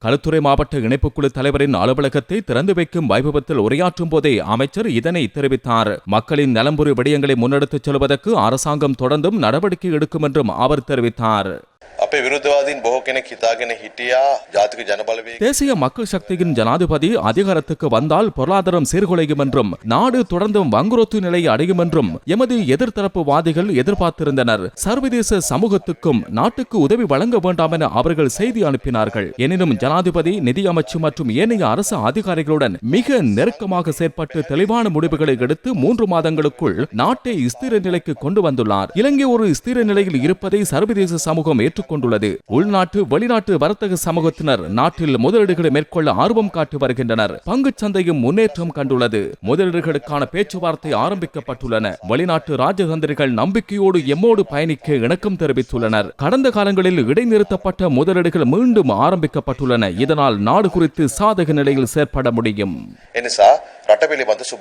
களுத்துறை மாவட்ட இணைப்புக்குழு தலைவரின் அலுவலகத்தை திறந்து வைக்கும் வைபவத்தில் உரையாற்றும் போதே அமைச்சர் இதனை தெரிவித்தார். மக்களின் நலம்புரி விடயங்களை முன்னெடுத்துச் செல்வதற்கு அரசாங்கம் தொடர்ந்தும் நடவடிக்கை எடுக்கும் என்றும் அவர் தெரிவித்தார். தேசிய மக்கள் சக்தியின் ஜனாதிபதி அதிகாரத்துக்கு வந்தால் பொருளாதாரம் சீர்குலையும் என்றும் நாடு தொடர்ந்தும் வங்குரோத்து நிலையை அடையும் என்றும் எமது எதிர்த்தரப்பு வாதிகள் எதிர்பார்த்திருந்தனர். சர்வதேச சமூகத்துக்கும் நாட்டுக்கு உதவி வழங்க வேண்டாம் என அவர்கள் செய்தி அனுப்பினார்கள். எனினும் ஜனாதிபதி, நிதியமைச்சு மற்றும் ஏனைய அரசு அதிகாரிகளுடன் மிக நெருக்கமாக செயற்பட்டு தெளிவான முடிவுகளை எடுத்து 3 மாதங்களுக்குள் நாட்டை ஸ்திர நிலைக்கு கொண்டு வந்துள்ளார். இலங்கை ஒரு ஸ்திர நிலையில் இருப்பதை சர்வதேச சமூகம் ஏற்றுக்கொண்டுள்ளது. உள்நாட்டு வெளிநாட்டு வர்த்தக சமூகத்தினர் நாட்டில் முதலீடுகளை மேற்கொள்ள ஆர்வம் காட்டி வருகின்றனர். பங்குச் சந்தையும் முன்னேற்றம் கண்டுள்ளது. முதலீடுகளுக்கான பேச்சுவார்த்தை ஆரம்பிக்கப்பட்டுள்ளன. வெளிநாட்டு ராஜதந்திரிகள் நம்பிக்கையோடு எம்மோடு பயணிக்க இணக்கம் தெரிவித்துள்ளனர். கடந்த காலங்களில் இடைநிறுத்தப்பட்ட முதலீடுகள் மீண்டும் ஆரம்பிக்கப்பட்டுள்ளன. இதனால் நாடு குறித்து சாதக நிலையில் செயற்பட முடியும்.